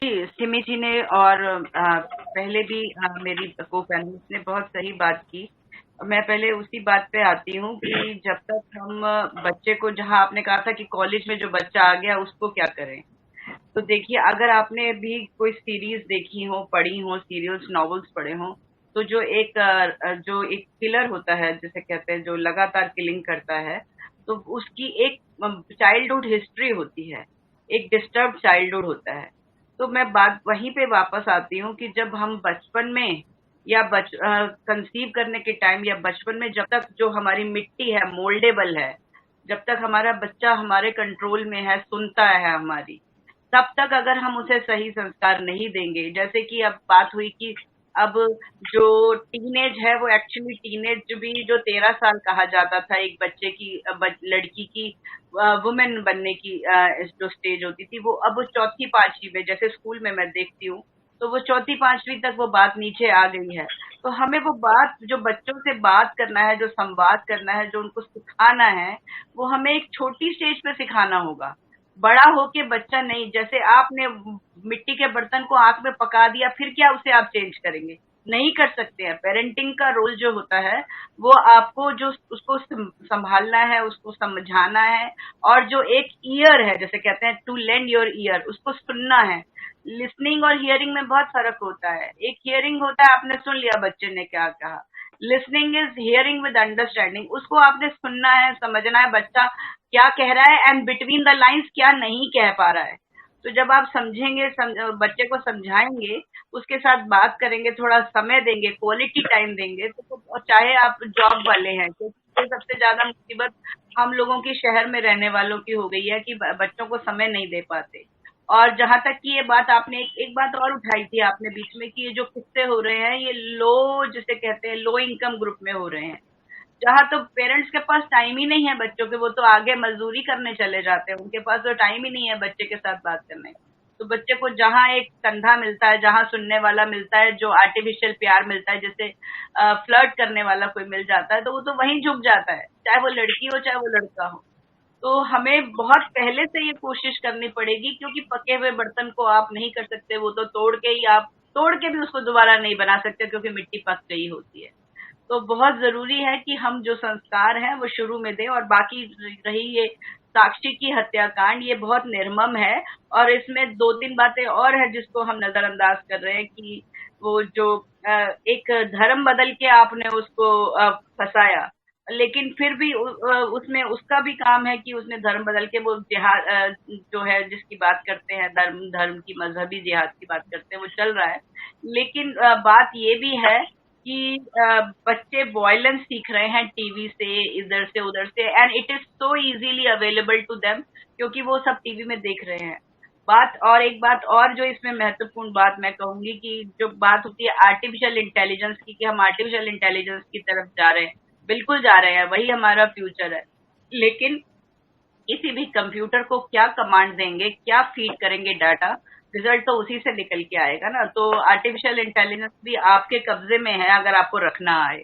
जी, सिमी जी ने और पहले भी मेरी को पैनलिस्ट ने बहुत सही बात की। मैं पहले उसी बात पे आती हूँ कि जब तक हम बच्चे को, जहाँ आपने कहा था कि कॉलेज में जो बच्चा आ गया उसको क्या करें। तो देखिए, अगर आपने भी कोई सीरीज देखी हो, पढ़ी हो, सीरियल्स, नॉवेल्स पढ़े हो, तो जो एक किलर होता है, जिसे कहते हैं, जो लगातार किलिंग करता है, तो उसकी एक चाइल्डहुड हिस्ट्री होती है, एक डिस्टर्ब चाइल्डहुड होता है। तो मैं बात वहीं पे वापस आती हूँ कि जब हम बचपन में या कंसीव करने के टाइम या बचपन में, जब तक जो हमारी मिट्टी है मोल्डेबल है, जब तक हमारा बच्चा हमारे कंट्रोल में है, सुनता है हमारी, तब तक अगर हम उसे सही संस्कार नहीं देंगे, जैसे कि अब बात हुई कि अब जो टीनेज है वो एक्चुअली टीनेज भी जो 13 साल कहा जाता था एक बच्चे की, लड़की की वुमेन बनने की जो स्टेज होती थी, वो अब चौथी पांचवी में, जैसे स्कूल में मैं देखती हूँ, तो वो चौथी पांचवी तक वो बात नीचे आ गई है। तो हमें वो बात, जो बच्चों से बात करना है, जो संवाद करना है, जो उनको सिखाना है, वो हमें एक छोटी स्टेज पे सिखाना होगा। बड़ा होके बच्चा नहीं, जैसे आपने मिट्टी के बर्तन को आग में पका दिया, फिर क्या उसे आप चेंज करेंगे? नहीं कर सकते हैं। पेरेंटिंग का रोल जो होता है, वो आपको जो उसको संभालना है, उसको समझाना है, और जो एक ईयर है, जैसे कहते हैं टू लेंड योर ईयर, उसको सुनना है। लिसनिंग और हियरिंग में बहुत फर्क होता है। एक हियरिंग होता है, आपने सुन लिया बच्चे ने क्या कहा। Listening is hearing with understanding, उसको आपने सुनना है, समझना है बच्चा क्या कह रहा है, एंड बिटवीन द लाइंस क्या नहीं कह पा रहा है। तो जब आप समझेंगे, बच्चे को समझाएंगे, उसके साथ बात करेंगे, थोड़ा समय देंगे, क्वालिटी टाइम देंगे, तो चाहे आप जॉब वाले हैं, क्योंकि ये सबसे ज्यादा मुसीबत हम लोगों की शहर में रहने वालों की हो गई है कि बच्चों को समय नहीं दे पाते। और जहां तक कि ये बात आपने एक बात और उठाई थी आपने बीच में, कि ये जो किस्से हो रहे हैं, ये जिसे कहते हैं लो इनकम ग्रुप में हो रहे हैं, जहाँ तो पेरेंट्स के पास टाइम ही नहीं है बच्चों के, वो तो आगे मजदूरी करने चले जाते हैं, उनके पास तो टाइम ही नहीं है बच्चे के साथ बात करने का। तो बच्चे को जहाँ एक कंधा मिलता है, जहाँ सुनने वाला मिलता है, जो आर्टिफिशियल प्यार मिलता है, जैसे फ्लर्ट करने वाला कोई मिल जाता है, तो वो तो वहीं झुक जाता है, चाहे वो लड़की हो चाहे वो लड़का हो। तो हमें बहुत पहले से ये कोशिश करनी पड़ेगी, क्योंकि पके हुए बर्तन को आप नहीं कर सकते, वो तो तोड़ के भी उसको दोबारा नहीं बना सकते, क्योंकि मिट्टी पक गई होती है। तो बहुत जरूरी है कि हम जो संस्कार हैं वो शुरू में दें। और बाकी रही ये साक्षी की हत्याकांड, ये बहुत निर्मम है, और इसमें दो तीन बातें और है जिसको हम नजरअंदाज कर रहे हैं, कि वो जो एक धर्म बदल के आपने उसको फंसाया, लेकिन फिर भी उसमें उसका भी काम है कि उसने धर्म बदल के वो जिहाद, जो है जिसकी बात करते हैं, धर्म धर्म की, मजहबी जिहाद की बात करते हैं, वो चल रहा है। लेकिन बात ये भी है कि बच्चे वॉयलेंस सीख रहे हैं टीवी से, इधर से उधर से, and it is so easily available to them, क्योंकि वो सब टीवी में देख रहे हैं। एक बात और जो इसमें महत्वपूर्ण बात मैं कहूंगी, कि जो बात होती है आर्टिफिशियल इंटेलिजेंस की, कि हम आर्टिफिशियल इंटेलिजेंस की तरफ जा रहे हैं, बिल्कुल जा रहे हैं, वही हमारा फ्यूचर है। लेकिन किसी भी कंप्यूटर को क्या कमांड देंगे, क्या फीड करेंगे डाटा, रिजल्ट तो उसी से निकल के आएगा ना। तो आर्टिफिशियल इंटेलिजेंस भी आपके कब्जे में है, अगर आपको रखना आए।